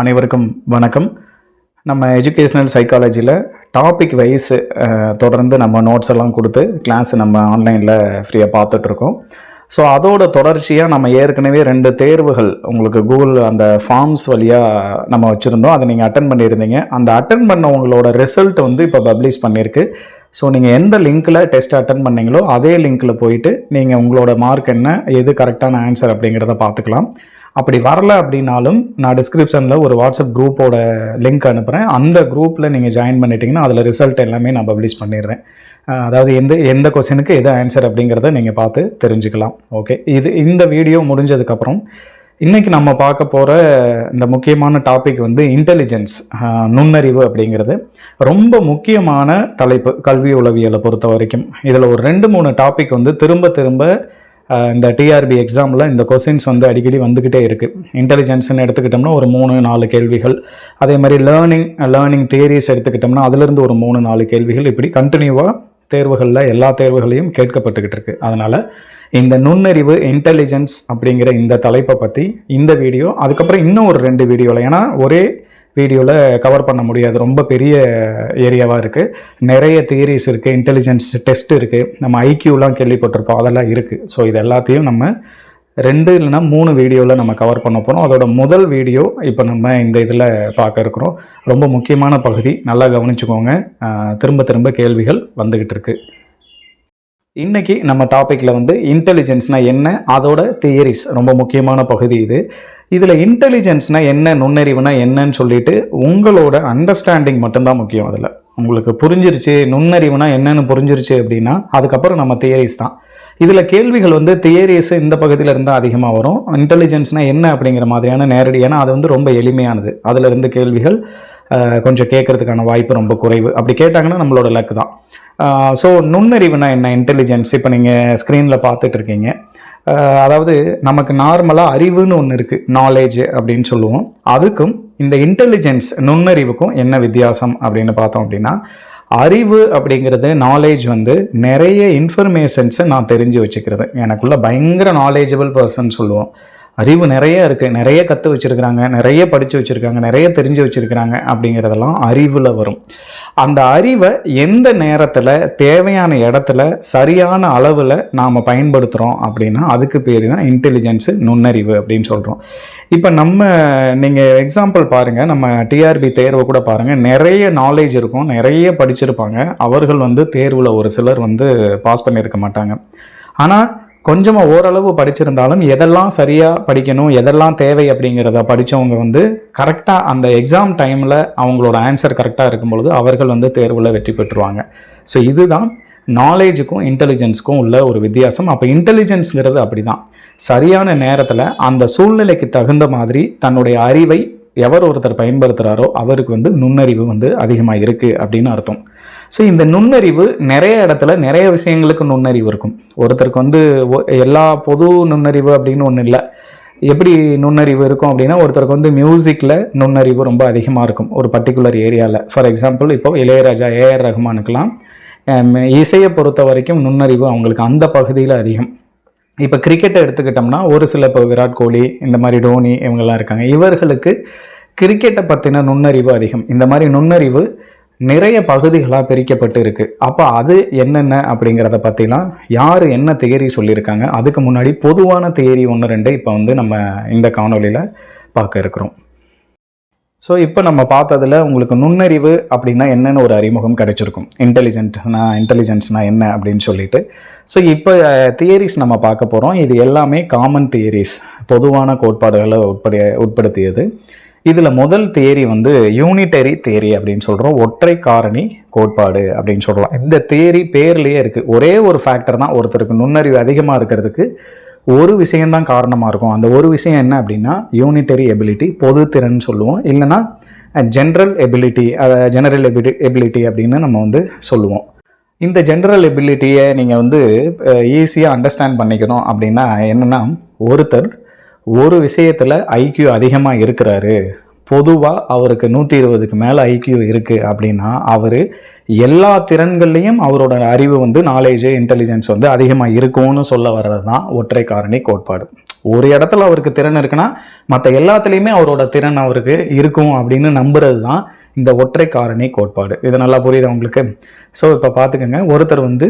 அனைவருக்கும் வணக்கம். நம்ம எஜுகேஷனல் சைக்காலஜியில் டாபிக் வைஸ் தொடர்ந்து நம்ம நோட்ஸ் எல்லாம் கொடுத்து கிளாஸ் நம்ம ஆன்லைனில் ஃப்ரீயாக பார்த்துட்ருக்கோம். ஸோ அதோட தொடர்ச்சியாக நம்ம ஏற்கனவே 2 தேர்வுகள் உங்களுக்கு கூகுள் அந்த ஃபார்ம்ஸ் வழியாக நம்ம வச்சுருந்தோம். அதை நீங்கள் அட்டன் பண்ணியிருந்தீங்க. அந்த அட்டன் பண்ணவங்களோட ரிசல்ட் வந்து இப்போ பப்ளிஷ் பண்ணியிருக்கு. ஸோ நீங்கள் எந்த லிங்க்கில் டெஸ்ட் அட்டன் பண்ணீங்களோ அதே லிங்க்கில் போயிட்டு நீங்கள் உங்களோட மார்க் என்ன, எது கரெக்டான ஆன்சர் அப்படிங்கிறத பார்த்துக்கலாம். அப்படி வரல அப்படின்னாலும் நான் டிஸ்கிரிப்ஷனில் ஒரு வாட்ஸ்அப் குரூப்போட லிங்க் அனுப்புகிறேன். அந்த குரூப்பில் நீங்கள் ஜாயின் பண்ணிட்டீங்கன்னா அதில் ரிசல்ட் எல்லாமே நான் பப்ளிஷ் பண்ணிடுறேன். அதாவது எந்த கொஸ்டினுக்கு எது ஆன்சர் அப்படிங்கிறத நீங்கள் பார்த்து தெரிஞ்சுக்கலாம். ஓகே, இந்த வீடியோ முடிஞ்சதுக்கப்புறம் இன்றைக்கி நம்ம பார்க்க போகிற இந்த முக்கியமான டாபிக் வந்து இன்டெலிஜென்ஸ், நுண்ணறிவு அப்படிங்கிறது ரொம்ப முக்கியமான தலைப்பு கல்வி உளவியலை பொறுத்த வரைக்கும். இதில் ஒரு 2-3 டாபிக் வந்து திரும்ப இந்த டிஆர்பி எக்ஸாமில் இந்த கொஸ்டின்ஸ் வந்து அடிக்கடி வந்துக்கிட்டே இருக்குது. இன்டெலிஜென்ஸ்னு எடுத்துக்கிட்டோம்னா ஒரு 3-4 கேள்விகள், அதே மாதிரி லேர்னிங் தியரிஸ் எடுத்துக்கிட்டோம்னா அதுலேருந்து ஒரு 3-4 கேள்விகள், இப்படி கண்டினியூவாக தேர்வுகளில் எல்லா தேர்வுகளையும் கேட்கப்பட்டுக்கிட்டு இருக்குது. அதனால் இந்த நுண்ணறிவு இன்டெலிஜென்ஸ் அப்படிங்கிற இந்த தலைப்பை பற்றி இந்த வீடியோ, அதுக்கப்புறம் இன்னும் ஒரு 2 வீடியோவில், ஏன்னா ஒரே வீடியோவில் கவர் பண்ண முடியாது, ரொம்ப பெரிய ஏரியாவாக இருக்குது. நிறைய தியரிஸ் இருக்குது, இன்டெலிஜென்ஸ் டெஸ்ட் இருக்குது, நம்ம ஐக்யூலாம் கேள்விப்பட்டிருப்போம், அதெல்லாம் இருக்குது. ஸோ இது எல்லாத்தையும் நம்ம 2 இல்லைனா 3 வீடியோவில் நம்ம கவர் பண்ண போகிறோம். அதோட முதல் வீடியோ இப்போ நம்ம இந்த இதில் பார்க்க இருக்கிறோம். ரொம்ப முக்கியமான பகுதி, நல்லா கவனிச்சுக்கோங்க. திரும்ப கேள்விகள் வந்துக்கிட்டு இருக்கு. இன்றைக்கி நம்ம டாப்பிக்கில் வந்து இன்டெலிஜென்ஸ்னால் என்ன, அதோட தியரிஸ் ரொம்ப முக்கியமான பகுதி இது. இதில் இன்டெலிஜென்ஸ்னால் என்ன, நுண்ணறிவுனா என்னன்னு சொல்லிட்டு உங்களோட அண்டர்ஸ்டாண்டிங் மட்டும்தான் முக்கியம். அதில் உங்களுக்கு புரிஞ்சிருச்சு நுண்ணறிவுனா என்னன்னு புரிஞ்சிருச்சு அப்படின்னா அதுக்கப்புறம் நம்ம தியரிஸ் தான். இதில் கேள்விகள் வந்து தியரிஸ் இந்த பகுதியில் இருந்தால் அதிகமாக வரும். இன்டெலிஜென்ஸ்னால் என்ன அப்படிங்கிற மாதிரியான நேரடி, ஏன்னா அது வந்து ரொம்ப எளிமையானது. அதில் இருந்து கேள்விகள் கொஞ்சம் கேட்கறதுக்கான வாய்ப்பு ரொம்ப குறைவு. அப்படி கேட்டாங்கன்னா நம்மளோட லக்கு தான். ஸோ நுண்ணறிவுனா என்ன, இன்டெலிஜென்ஸ் இப்போ நீங்கள் ஸ்க்ரீனில் பார்த்துட்டு இருக்கீங்க. அதாவது நமக்கு நார்மலாக அறிவுன்னு ஒன்று இருக்குது, நாலேஜ் அப்படின்னு சொல்லுவோம். அதுக்கும் இந்த இன்டெலிஜென்ஸ் நுண்ணறிவுக்கும் என்ன வித்தியாசம் அப்படின்னு பார்த்தோம் அப்படின்னா, அறிவு அப்படிங்கிறது நாலேஜ் வந்து நிறைய இன்ஃபர்மேஷன்ஸை நான் தெரிஞ்சு வச்சுக்கிறது. எனக்குள்ள பயங்கர நாலேஜபிள் பர்சன் சொல்லுவோம். அறிவு நிறைய இருக்குது, நிறைய கற்று வச்சுருக்கிறாங்க, நிறைய படித்து வச்சுருக்காங்க, நிறைய தெரிஞ்சு வச்சுருக்கிறாங்க அப்படிங்கிறதெல்லாம் அறிவில் வரும். அந்த அறிவை எந்த நேரத்தில் தேவையான இடத்துல சரியான அளவில் நாம் பயன்படுத்துகிறோம் அப்படின்னா அதுக்கு பேர் தான் இன்டெலிஜென்ஸு, நுண்ணறிவு அப்படின்னு சொல்கிறோம். இப்போ நீங்கள் எக்ஸாம்பிள் பாருங்கள், நம்ம டிஆர்பி தேர்வை கூட பாருங்கள். நிறைய நாலேஜ் இருக்கும், நிறைய படிச்சிருப்பாங்க. அவர்கள் வந்து தேர்வில் ஒரு சிலர் வந்து பாஸ் பண்ணியிருக்க மாட்டாங்க. ஆனால் கொஞ்சமாக ஓரளவு படிச்சிருந்தாலும் எதெல்லாம் சரியாக படிக்கணும், எதெல்லாம் தேவை அப்படிங்கிறத படித்தவங்க வந்து கரெக்டாக அந்த எக்ஸாம் டைமில் அவங்களோட ஆன்சர் கரெக்டாக இருக்கும் பொழுது அவர்கள் வந்து தேர்வில் வெற்றி பெற்றுவாங்க. ஸோ இதுதான் நாலேஜுக்கும் இன்டெலிஜென்ஸுக்கும் உள்ள ஒரு வித்தியாசம். அப்போ இன்டெலிஜென்ஸுங்கிறது அப்படி தான், சரியான நேரத்தில் அந்த சூழ்நிலைக்கு தகுந்த மாதிரி தன்னுடைய அறிவை எவர் ஒருத்தர் பயன்படுத்துகிறாரோ அவருக்கு வந்து நுண்ணறிவு வந்து அதிகமாக இருக்குது அப்படின்னு அர்த்தம். ஸோ இந்த நுண்ணறிவு நிறைய இடத்துல நிறைய விஷயங்களுக்கு நுண்ணறிவு இருக்கும். ஒருத்தருக்கு வந்து எல்லா பொது நுண்ணறிவு அப்படின்னு ஒன்றும் இல்லை. எப்படி நுண்ணறிவு இருக்கும் அப்படின்னா, ஒருத்தருக்கு வந்து மியூசிக்கில் நுண்ணறிவு ரொம்ப அதிகமாக இருக்கும் ஒரு பர்டிகுலர் ஏரியாவில். ஃபார் எக்ஸாம்பிள் இப்போ இளையராஜா, ஏஆர் ரஹ்மானுக்கெல்லாம் இசையை பொறுத்த வரைக்கும் நுண்ணறிவு அவங்களுக்கு அந்த பகுதியில் அதிகம். இப்போ கிரிக்கெட்டை எடுத்துக்கிட்டோம்னா ஒரு சில, இப்போ விராட் கோலி, இந்த மாதிரி டோனி, இவங்கெல்லாம் இருக்காங்க. இவர்களுக்கு கிரிக்கெட்டை பற்றின நுண்ணறிவு அதிகம். இந்த மாதிரி நுண்ணறிவு நிறைய பகுதிகளாக பிரிக்கப்பட்டு இருக்குது. அப்போ அது என்னென்ன அப்படிங்கிறத பற்றிலாம் யார் என்ன தியரி சொல்லியிருக்காங்க, அதுக்கு முன்னாடி பொதுவான தியரி 1-2 இப்போ வந்து நம்ம இந்த காணொலியில் பார்க்க இருக்கிறோம். ஸோ இப்போ நம்ம பார்த்ததில் உங்களுக்கு நுண்ணறிவு அப்படின்னா என்னென்னு ஒரு அறிமுகம் கிடைச்சிருக்கும். இன்டெலிஜென்ஸ்னா என்ன அப்படின்னு சொல்லிட்டு. ஸோ இப்போ தியரிஸ் நம்ம பார்க்க போகிறோம். இது எல்லாமே காமன் தியரிஸ், பொதுவான கோட்பாடுகளை உட்படுத்தியது. இதில் முதல் தியரி வந்து யூனிட்டரி தியரி அப்படின்னு சொல்கிறோம், ஒற்றை காரணி கோட்பாடு அப்படின்னு சொல்கிறோம். இந்த தியரி பேர்லேயே இருக்குது. ஒரே ஒரு ஃபேக்டர் தான் ஒருத்தருக்கு நுண்ணறிவு அதிகமாக இருக்கிறதுக்கு ஒரு விஷயம்தான் காரணமாக இருக்கும். அந்த ஒரு விஷயம் என்ன அப்படின்னா யூனிட்டரி எபிலிட்டி, பொது திறன் சொல்லுவோம், இல்லைனா ஜென்ரல் எபிலிட்டி அப்படின்னு நம்ம வந்து சொல்லுவோம். இந்த ஜென்ரல் எபிலிட்டியை நீங்கள் வந்து ஈஸியாக அண்டர்ஸ்டாண்ட் பண்ணிக்கணும் அப்படின்னா என்னென்னா, ஒருத்தர் ஒரு விஷயத்தில் ஐக்யூ அதிகமாக இருக்கிறாரு, பொதுவாக அவருக்கு 120க்கு மேலே ஐக்யூ இருக்குது அப்படின்னா அவர் எல்லா திறன்கள்லையும் அவரோட அறிவு வந்து நாலேஜ், இன்டெலிஜென்ஸ் வந்து அதிகமாக இருக்கும்னு சொல்ல வர்றது தான் ஒற்றை காரணி கோட்பாடு. ஒரு இடத்துல அவருக்கு திறன் இருக்குன்னா மற்ற எல்லாத்துலேயுமே அவரோட திறன் அவருக்கு இருக்கும் அப்படின்னு நம்புறது தான் இந்த ஒற்றை காரணி கோட்பாடு. இது நல்லா புரியுது உங்களுக்கு? ஸோ இப்போ பார்த்துக்கோங்க, ஒருத்தர் வந்து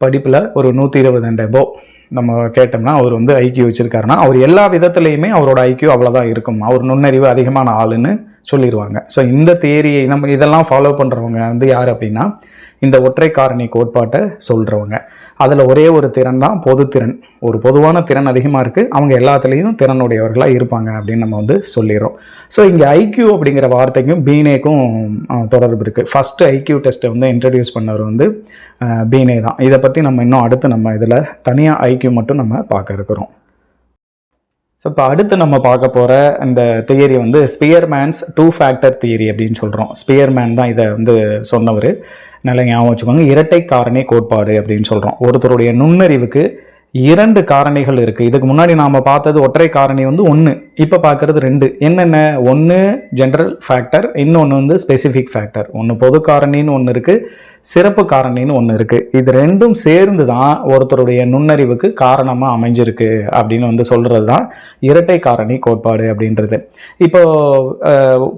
படிப்பில் ஒரு 120 அபோவ் நம்ம கேட்டோம்னா அவர் வந்து ஐக்கியூ வச்சுருக்காருன்னா அவர் எல்லா விதத்துலேயுமே அவரோட ஐக்கியூ அவ்வளோதான் இருக்கும், அவர் நுண்ணறிவு அதிகமான ஆளுன்னு சொல்லிடுவாங்க. ஸோ இந்த தியரியை நம்ம இதெல்லாம் ஃபாலோ பண்ணுறவங்க வந்து யார் அப்படின்னா இந்த ஒற்றை காரணி கோட்பாட்டை சொல்கிறவங்க. அதில் ஒரே ஒரு திறன் தான் பொதுத்திறன். ஒரு பொதுவான திறன் அதிகமாக இருக்குது, அவங்க எல்லாத்துலேயும் திறனுடையவர்களாக இருப்பாங்க அப்படின்னு நம்ம வந்து சொல்லிடுறோம். ஸோ இங்கே ஐக்கியூ அப்படிங்கிற வார்த்தைக்கும் பீனேக்கும் தொடர்பு இருக்குது. ஃபஸ்ட்டு ஐக்கியூ டெஸ்ட்டை வந்து இன்ட்ரடியூஸ் பண்ணவர் வந்து பீனே தான். இதை பற்றி நம்ம இன்னும் அடுத்து நம்ம இதில் தனியாக ஐக்கியூ மட்டும் நம்ம பார்க்க இருக்கிறோம். ஸோ இப்போ அடுத்து நம்ம பார்க்க போகிற இந்த தியரி வந்து ஸ்பியர்மேன்ஸ் 2 ஃபேக்டர் தியரி அப்படின்னு சொல்கிறோம். ஸ்பியர்மேன் தான் இதை வந்து சொன்னவர், நல்லா ஞாபகம் வச்சுக்கோங்க. இரட்டை காரணி கோட்பாடு அப்படின்னு சொல்கிறோம். ஒருத்தருடைய நுண்ணறிவுக்கு 2 காரணிகள் இருக்குது. இதுக்கு முன்னாடி நாம் பார்த்தது ஒற்றை காரணி வந்து 1, இப்போ பார்க்குறது 2. என்னென்ன? ஒன்று ஜென்ரல் ஃபேக்டர், இன்னொன்று வந்து ஸ்பெசிஃபிக் ஃபேக்டர். ஒன்று பொது காரணின்னு ஒன்று இருக்குது, சிறப்பு காரணின்னு ஒன்று இருக்குது. இது ரெண்டும் சேர்ந்து தான் ஒருத்தருடைய நுண்ணறிவுக்கு காரணமாக அமைஞ்சிருக்கு அப்படின்னு வந்து சொல்கிறது தான் இரட்டை காரணி கோட்பாடு அப்படின்றது. இப்போ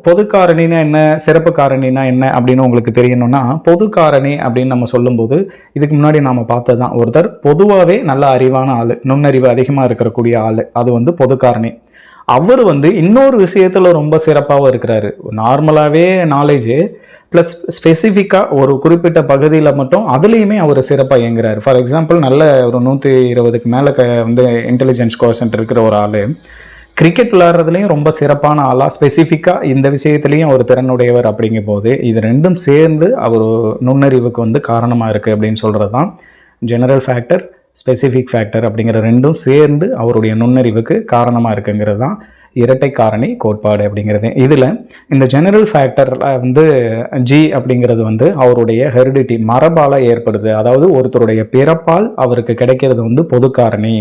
பொது காரணின்னா என்ன, சிறப்பு காரணினா என்ன அப்படின்னு உங்களுக்கு தெரியணும்னா, பொது காரணி அப்படின்னு நம்ம சொல்லும்போது இதுக்கு முன்னாடி நாம் பார்த்தது தான், ஒருத்தர் பொதுவாகவே நல்ல அறிவான ஆள், நுண்ணறிவு அதிகமாக இருக்கக்கூடிய ஆள், அது வந்து பொது காரணி. அவர் வந்து இன்னொரு விஷயத்தில் ரொம்ப சிறப்பாகவும் இருக்கிறாரு. நார்மலாகவே நாலேஜு ப்ளஸ் ஸ்பெசிஃபிக்காக ஒரு குறிப்பிட்ட பகுதியில் மட்டும் அதுலேயுமே அவர் சிறப்பாக இயங்குறாரு. ஃபார் எக்ஸாம்பிள், நல்ல ஒரு 120க்கு மேலே வந்து இன்டெலிஜென்ஸ் கோஷன்ட் இருக்கிற ஒரு ஆள் கிரிக்கெட் விளையாடுறதுலையும் ரொம்ப சிறப்பான ஆளாக, ஸ்பெசிஃபிக்காக இந்த விஷயத்துலையும் அவர் திறனுடையவர். அப்படிங்கும் போது இது ரெண்டும் சேர்ந்து அவர் நுண்ணறிவுக்கு வந்து காரணமாக இருக்குது அப்படின்னு சொல்கிறது தான் ஜெனரல் ஃபேக்டர், ஸ்பெசிஃபிக் ஃபேக்டர் அப்படிங்கிற ரெண்டும் சேர்ந்து அவருடைய நுண்ணறிவுக்கு காரணமாக இருக்குங்கிறது தான் இரட்டை காரணி கோட்பாடு அப்படிங்கிறது. இதில் இந்த ஜெனரல் ஃபேக்டரில் வந்து ஜி அப்படிங்கிறது வந்து அவருடைய ஹெரிடிட்டி, மரபால் ஏற்படுது. அதாவது ஒருத்தருடைய பிறப்பால் அவருக்கு கிடைக்கிறது வந்து பொது காரணி.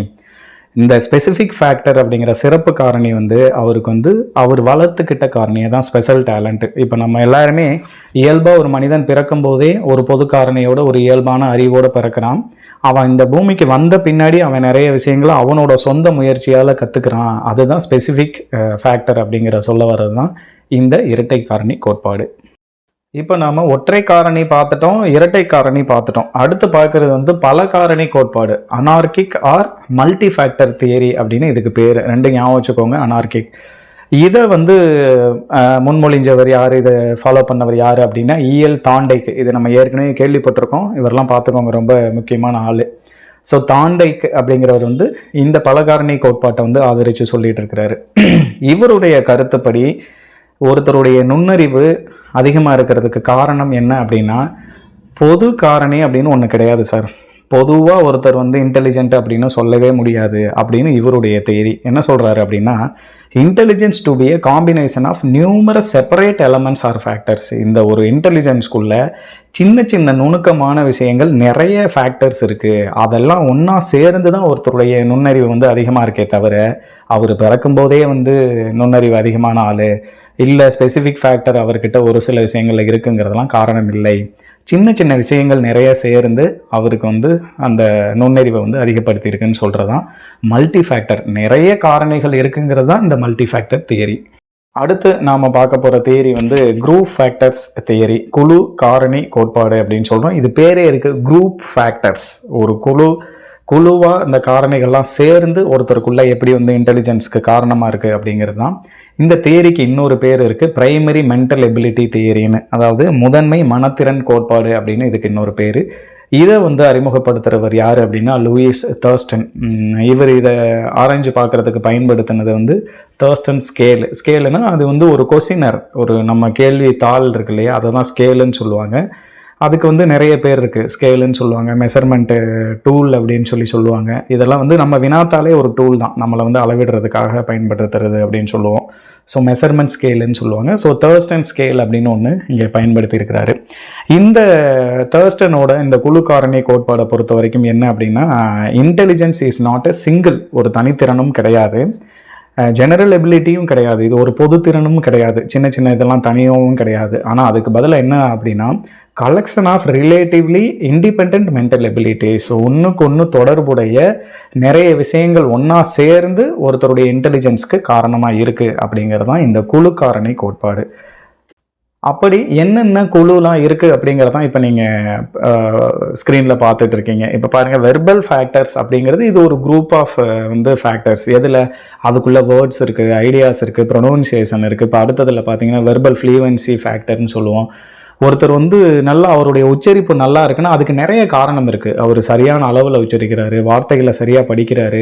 இந்த ஸ்பெசிஃபிக் ஃபேக்டர் அப்படிங்கிற சிறப்பு காரணி வந்து அவருக்கு வந்து அவர் வளர்த்துக்கிட்ட காரணியை தான் ஸ்பெஷல் டேலண்ட்டு. இப்போ நம்ம எல்லாருமே இயல்பாக ஒரு மனிதன் பிறக்கும் போதே ஒரு பொது காரணியோட ஒரு இயல்பான அறிவோடு பிறக்கிறான். அவன் இந்த பூமிக்கு வந்த பின்னாடி அவன் நிறைய விஷயங்களை அவனோட சொந்த முயற்சியால் கற்றுக்கிறான். அதுதான் ஸ்பெசிஃபிக் ஃபேக்டர் அப்படிங்கிற சொல்ல வர்றது தான் இந்த இரட்டை காரணி கோட்பாடு. இப்போ நாம் ஒற்றை காரணி பார்த்துட்டோம், இரட்டை காரணி பார்த்துட்டோம். அடுத்து பார்க்குறது வந்து பல காரணி கோட்பாடு, அனார்கிக் ஆர் மல்டி ஃபேக்டர் தியரி அப்படின்னு இதுக்கு பேர். ரெண்டு ஞாபகம் வச்சுக்கோங்க. அனார்கிக் இதை வந்து முன்மொழிஞ்சவர் யார், இதை ஃபாலோ பண்ணவர் யார் அப்படின்னா இஎல் தாண்டைக். இது நம்ம ஏற்கனவே கேள்விப்பட்டிருக்கோம், இவரெல்லாம் பார்த்துக்கோங்க, ரொம்ப முக்கியமான ஆள். ஸோ தாண்டைக் அப்படிங்கிறவர் வந்து இந்த பலகாரணி கோட்பாட்டை வந்து ஆதரித்து சொல்லிட்டு இருக்கிறாரு. இவருடைய கருத்துப்படி ஒருத்தருடைய நுண்ணறிவு அதிகமாக இருக்கிறதுக்கு காரணம் என்ன அப்படின்னா பொது காரணி அப்படின்னு ஒன்று கிடையாது சார். பொதுவாக ஒருத்தர் வந்து இன்டெலிஜென்ட் அப்படின்னு சொல்லவே முடியாது அப்படின்னு இவருடைய தியரி. என்ன சொல்கிறாரு அப்படின்னா, intelligence to be a combination of numerous separate elements or factors. இந்த ஒரு இன்டெலிஜென்ஸ்குள்ள சின்ன சின்ன நுணுக்கமான விஷயங்கள் நிறைய ஃபேக்டர்ஸ் இருக்குது. அதெல்லாம் ஒன்றா சேர்ந்து தான் ஒருத்தருடைய நுண்ணறிவு வந்து அதிகமாக இருக்கே தவிர அவர் பிறக்கும்போதே வந்து நுண்ணறிவு அதிகமான ஆள் இல்லை, ஸ்பெசிஃபிக் ஃபேக்டர் அவர்கிட்ட ஒரு சில விஷயங்கள் இருக்குங்கிறதெல்லாம் காரணம் இல்லை. சின்ன சின்ன விஷயங்கள் நிறைய சேர்ந்து அவருக்கு வந்து அந்த நுண்ணறிவை வந்து அதிகப்படுத்தியிருக்குன்னு சொல்கிறது தான் மல்டி ஃபேக்டர். நிறைய காரணிகள் இருக்குங்கிறது தான் இந்த மல்டி ஃபேக்டர் தியரி. அடுத்து நாம் பார்க்க போகிற தியரி வந்து குரூப் ஃபேக்டர்ஸ் தியரி, குழு காரணி கோட்பாடு அப்படின்னு சொல்கிறோம். இது பேரே இருக்குது, குரூப் ஃபேக்டர்ஸ். ஒரு குழுவாக இந்த காரணிகள்லாம் சேர்ந்து ஒருத்தருக்குள்ளே எப்படி வந்து இன்டெலிஜென்ஸ்க்கு காரணமாக இருக்குது அப்படிங்கிறது தான். இந்த தியரிக்கு இன்னொரு பேர் இருக்குது, பிரைமரி மென்டல் எபிலிட்டி தியரின்னு, அதாவது முதன்மை மனத்திறன் கோட்பாடு அப்படின்னு இதுக்கு இன்னொரு பேர். இதை வந்து அறிமுகப்படுத்துகிறவர் யார் அப்படின்னா லூயிஸ் தர்ஸ்டன். இவர் இதை ஆராய்ஞ்சு பார்க்குறதுக்கு பயன்படுத்தினது வந்து தர்ஸ்டன் ஸ்கேலுன்னா அது வந்து ஒரு கொஸ்டினர், ஒரு நம்ம கேள்வி தாள் இருக்கு இல்லையா, அதை தான் ஸ்கேலுன்னு சொல்லுவாங்க. அதுக்கு வந்து நிறைய பேர் இருக்குது, ஸ்கேலுன்னு சொல்லுவாங்க, மெஷர்மெண்ட்டு டூல் அப்படின்னு சொல்லுவாங்க. இதெல்லாம் வந்து நம்ம வினாத்தாலே ஒரு டூல் தான், நம்மளை வந்து அளவிடுறதுக்காக பயன்படுத்துறது அப்படின்னு சொல்லுவோம். ஸோ மெஷர்மெண்ட் ஸ்கேலுன்னு சொல்லுவாங்க. ஸோ தர்ஸ்டன் ஸ்கேல் அப்படின்னு ஒன்று இங்கே பயன்படுத்தியிருக்கிறாரு. இந்த தர்ஸ்டனோட இந்த குழு காரணி கோட்பாடை பொறுத்த வரைக்கும் என்ன அப்படின்னா, intelligence is not a single, ஒரு தனித்திறனும் கிடையாது, ஜெனரல் எபிலிட்டியும் கிடையாது, இது ஒரு பொது திறனும் கிடையாது, சின்ன சின்ன இதெல்லாம் தனியாகவும் கிடையாது. ஆனால் அதுக்கு பதிலாக என்ன அப்படின்னா collection of relatively independent mental abilities. ஒன்றுக்கு ஒன்று தொடர்புடைய நிறைய விஷயங்கள் ஒன்றா சேர்ந்து ஒருத்தருடைய இன்டெலிஜென்ஸ்க்கு காரணமாக இருக்குது அப்படிங்கிறது தான் இந்த குழு காரணி கோட்பாடு. அப்படி என்னென்ன குழுலாம் இருக்குது அப்படிங்கிறதான் இப்போ நீங்கள் ஸ்க்ரீனில் பார்த்துட்டு இருக்கீங்க. இப்போ பாருங்கள், வெர்பல் ஃபேக்டர்ஸ் அப்படிங்கிறது இது ஒரு குரூப் ஆஃப் ஃபேக்டர்ஸ். எதில் அதுக்குள்ளே வேர்ட்ஸ் இருக்குது, ஐடியாஸ் இருக்குது, ப்ரொனவுன்சியேஷன் இருக்குது. இப்போ அடுத்ததில் பார்த்தீங்கன்னா வெர்பல் ஃப்ளூவன்சி ஃபேக்டர்னு சொல்லுவோம். ஒருத்தர் நல்லா அவருடைய உச்சரிப்பு நல்லா இருக்குன்னா அதுக்கு நிறைய காரணம் இருக்குது. அவர் சரியான அளவில் உச்சரிக்கிறாரு, வார்த்தைகளை சரியாக படிக்கிறாரு,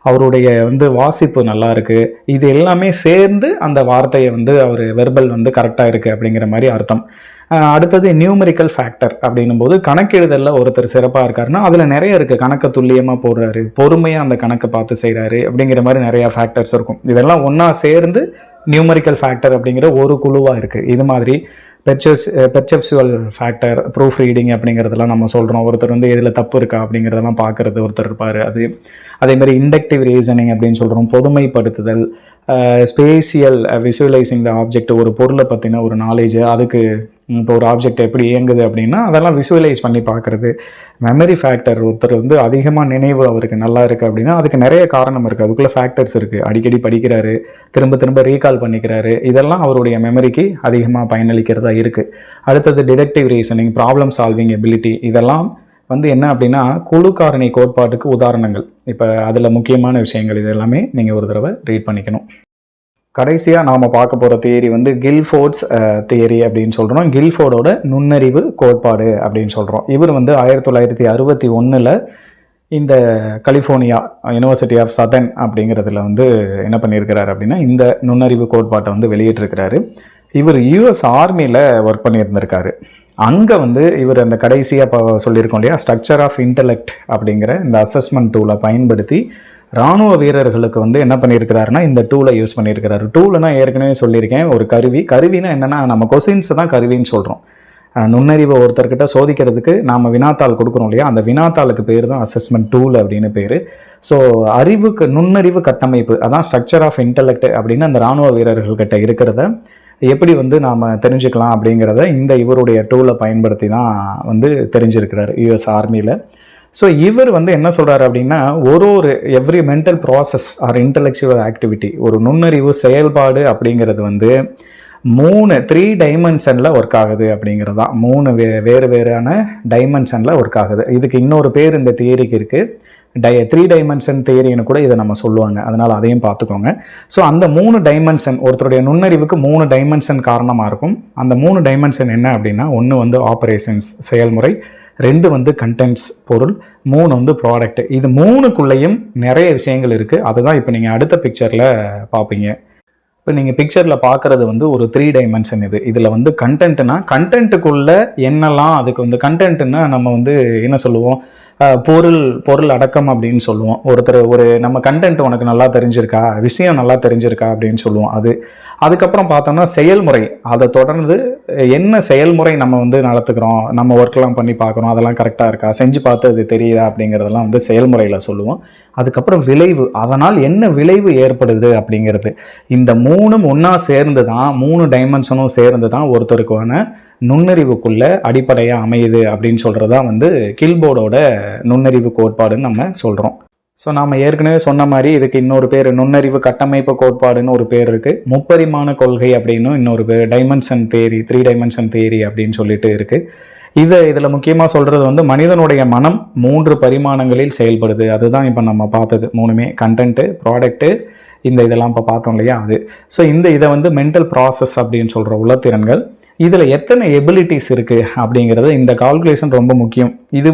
அவருடைய வாசிப்பு நல்லா இருக்குது. இது எல்லாமே சேர்ந்து அந்த வார்த்தையை அவர் வெர்பல் கரெக்டாக இருக்குது அப்படிங்கிற மாதிரி அர்த்தம். அடுத்தது நியூமரிக்கல் ஃபேக்டர் அப்படின்னும் போது கணக்கெழுதலில் ஒருத்தர் சிறப்பாக இருக்காருன்னா அதில் நிறைய இருக்குது. கணக்கை துல்லியமாக போடுறாரு, பொறுமையாக அந்த கணக்கை பார்த்து செய்கிறாரு அப்படிங்கிற மாதிரி நிறையா ஃபேக்டர்ஸ் இருக்கும். இதெல்லாம் ஒன்றா சேர்ந்து நியூமரிக்கல் ஃபேக்டர் அப்படிங்கிற ஒரு குழுவாக இருக்குது. இது மாதிரி பெர்செப்சுவல் ஃபேக்டர், ப்ரூஃப் ரீடிங் அப்படிங்கிறதெல்லாம் நம்ம சொல்கிறோம். ஒருத்தர் எதில் தப்பு இருக்கா அப்படிங்கிறதெல்லாம் பார்க்குறது ஒருத்தர் இருப்பார். அதேமாதிரி இண்டக்டிவ் ரீசனிங் அப்படின்னு சொல்கிறோம். பொதுமைப்படுத்துதல், ஸ்பேசியல் விசுவலைசிங் த ஆப்ஜெக்ட். ஒரு பொருளை பற்றின ஒரு நாலேஜ், அதுக்கு இப்போ ஒரு ஆப்ஜெக்ட் எப்படி இயங்குது அப்படின்னா அதெல்லாம் விசுவலைஸ் பண்ணி பார்க்குறது. மெமரி ஃபேக்டர், ஒருத்தர் அதிகமாக நினைவு அவருக்கு நல்லா இருக்குது அப்படின்னா அதுக்கு நிறைய காரணம் இருக்குது, அதுக்குள்ளே ஃபேக்டர்ஸ் இருக்குது. அடிக்கடி படிக்கிறாரு, திரும்ப திரும்ப ரீகால் பண்ணிக்கிறாரு, இதெல்லாம் அவருடைய மெமரிக்கு அதிகமாக பயனளிக்கிறதா இருக்குது. அடுத்தது deductive reasoning, problem solving ability. இதெல்லாம் என்ன அப்படின்னா குழு காரணி கோட்பாட்டுக்கு உதாரணங்கள். இப்போ அதில் முக்கியமான விஷயங்கள் இது எல்லாமே நீங்கள் ஒரு தடவை ரீட் பண்ணிக்கணும். கடைசியாக நாம் பார்க்க போகிற தியரி கில்ஃபோர்ட்ஸ் தியரி அப்படின்னு சொல்கிறோம். கில்ஃபோர்டோட நுண்ணறிவு கோட்பாடு அப்படின்னு சொல்கிறோம். இவர் 1961 இந்த கலிஃபோர்னியா யூனிவர்சிட்டி ஆஃப் சதர்ன் அப்படிங்கிறதுல என்ன பண்ணியிருக்கிறாரு அப்படின்னா இந்த நுண்ணறிவு கோட்பாட்டை வெளியிட்டிருக்கிறாரு. இவர் யூஎஸ் ஆர்மியில் ஒர்க் பண்ணியிருந்திருக்காரு. அங்கே இவர் அந்த கடைசியாக சொல்லியிருக்கோம் இல்லையா, ஸ்ட்ரக்சர் ஆஃப் இன்டெலெக்ட் அப்படிங்கிற இந்த அசஸ்மெண்ட் டூலை பயன்படுத்தி இராணுவ வீரர்களுக்கு என்ன பண்ணியிருக்கிறாருன்னா இந்த டூலை யூஸ் பண்ணியிருக்கிறாரு. டூல்னா ஏற்கனவே சொல்லியிருக்கேன், ஒரு கருவினா என்னென்னா நம்ம கொஸ்டின்ஸ் தான் கருவின்னு சொல்கிறோம். நுண்ணறிவை ஒருத்தர்கிட்ட சோதிக்கிறதுக்கு நாம் வினாத்தாள் கொடுக்குறோம் இல்லையா, அந்த வினாத்தாளுக்கு பேர் தான் அசஸ்மெண்ட் டூல் அப்படின்னு பேர். ஸோ நுண்ணறிவு கட்டமைப்பு, அதான் ஸ்ட்ரக்சர் ஆஃப் இன்டெலெக்ட் அப்படின்னு அந்த இராணுவ வீரர்கள்கிட்ட இருக்கிறத எப்படி நாம் தெரிஞ்சுக்கலாம் அப்படிங்கிறத இந்த இவருடைய டூலை பயன்படுத்தி தான் தெரிஞ்சிருக்கிறார் யூஎஸ் ஆர்மியில். ஸோ இவர் என்ன சொல்கிறாரு அப்படின்னா ஒரு every mental process or intellectual activity, ஒரு நுண்ணறிவு செயல்பாடு அப்படிங்கிறது 3 டைமென்ஷனில் ஒர்க் ஆகுது அப்படிங்கிறது தான். 3 வேறு வேறான டைமென்ஷனில் ஒர்க் ஆகுது. இதுக்கு இன்னொரு பேர் இந்த தியரிக்கு இருக்குது, 3 டைமென்ஷன் தியரின்னு கூட இதை நம்ம சொல்லுவாங்க. அதனால் அதையும் பார்த்துக்கோங்க. ஸோ அந்த 3 டைமென்ஷன், ஒருத்தருடைய நுண்ணறிவுக்கு 3 டைமென்ஷன் காரணமாக இருக்கும். அந்த 3 டைமென்ஷன் என்ன அப்படின்னா, ஒன்று ஆப்ரேஷன்ஸ் செயல்முறை, 2 கண்டென்ட்ஸ் பொருள், 3 ப்ராடக்ட். இது 3க்குள்ளேயும் நிறைய விஷயங்கள் இருக்குது. அதுதான் இப்போ நீங்கள் அடுத்த பிக்சரில் பார்ப்பீங்க. இப்போ நீங்கள் பிக்சரில் பார்க்குறது ஒரு 3 டைமென்ஷன். இதில் கண்டென்ட்னா கண்டென்ட்டுக்குள்ளே என்னெல்லாம், அதுக்கு கண்டென்ட்னா நம்ம என்ன சொல்லுவோம், பொருள் அடக்கம் அப்படின்னு சொல்லுவோம். ஒருத்தர் நம்ம கண்டென்ட் உனக்கு நல்லா தெரிஞ்சிருக்கா, விஷயம் நல்லா தெரிஞ்சிருக்கா அப்படின்னு சொல்லுவோம். அதுக்கப்புறம் பார்த்தோம்னா செயல்முறை, அதை தொடர்ந்து என்ன செயல்முறை நம்ம நடத்துக்கிறோம், நம்ம ஒர்க்லாம் பண்ணி பார்க்குறோம், அதெல்லாம் கரெக்டாக இருக்கா, செஞ்சு பார்த்து அது தெரியுதா அப்படிங்கிறதெல்லாம் செயல்முறையில் சொல்லுவோம். அதுக்கப்புறம் விளைவு, அதனால் என்ன விளைவு ஏற்படுது அப்படிங்கிறது. இந்த 3ம் ஒன்றா சேர்ந்து தான், 3 டைமென்ஷனும் சேர்ந்து தான் ஒருத்தருக்கான நுண்ணறிவுக்குள்ள அடிப்படையாக அமையுது அப்படின்னு சொல்கிறது தான் கில்போர்டோட நுண்ணறிவு கோட்பாடுன்னு நம்ம சொல்கிறோம். ஸோ நாம் ஏற்கனவே சொன்ன மாதிரி இதுக்கு இன்னொரு பேர் நுண்ணறிவு கட்டமைப்பு கோட்பாடுன்னு ஒரு பேர் இருக்குது. முப்பரிமாண கொள்கை அப்படின்னு இன்னொரு பேர், டைமென்ஷன் தியரி, 3 டைமென்ஷன் தியரி அப்படின்னு சொல்லிட்டு இருக்குது. இதில் முக்கியமாக சொல்கிறது மனிதனுடைய மனம் 3 பரிமாணங்களில் செயல்படுது. அதுதான் இப்போ நம்ம பார்த்தது 3மே, கண்டென்ட்டு, ப்ராடக்ட்டு, இதெல்லாம் இப்போ பார்த்தோம் இல்லையா அது. ஸோ இதை மென்டல் ப்ராசஸ் அப்படின்னு சொல்கிற உளத்திறன்கள். இதில் எத்தனை எபிலிட்டிஸ் இருக்குது அப்படிங்கிறது, இந்த கால்குலேஷன் ரொம்ப முக்கியம். இது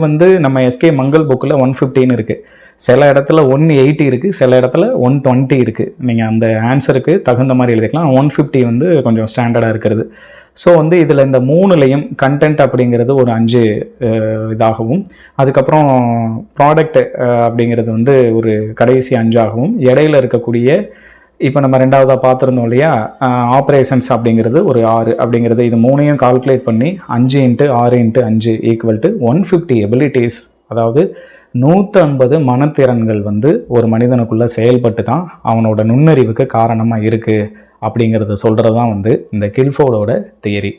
நம்ம எஸ்கே மங்கள் புக்கில் 115 இருக்குது. சில இடத்துல 180 இருக்குது, சில இடத்துல 120 இருக்குது. நீங்கள் அந்த ஆன்சருக்கு தகுந்த மாதிரி எழுதிக்கலாம். 150 கொஞ்சம் ஸ்டாண்டர்டாக இருக்கிறது. ஸோ இதில் இந்த 3லையும் கண்டென்ட் அப்படிங்கிறது ஒரு 5 இதாகவும், அதுக்கப்புறம் ப்ராடக்ட் அப்படிங்கிறது ஒரு கடைசி 5ஆகவும், இடையில இருக்கக்கூடிய இப்போ நம்ம 2வதாக பார்த்துருந்தோம் இல்லையா, ஆப்ரேஷன்ஸ் அப்படிங்கிறது ஒரு 6 அப்படிங்கிறது. இது 3ஐயும் கால்குலேட் பண்ணி 5 × 6 × 5 = 150 எபிலிட்டிஸ், அதாவது 150 மனத்திறன்கள் ஒரு மனிதனுக்குள்ளே செயல்பட்டு தான் அவனோட நுண்ணறிவுக்கு காரணமாக இருக்குது அப்படிங்கிறத சொல்கிறது தான் இந்த கில்ஃபோர்டோட தியரி.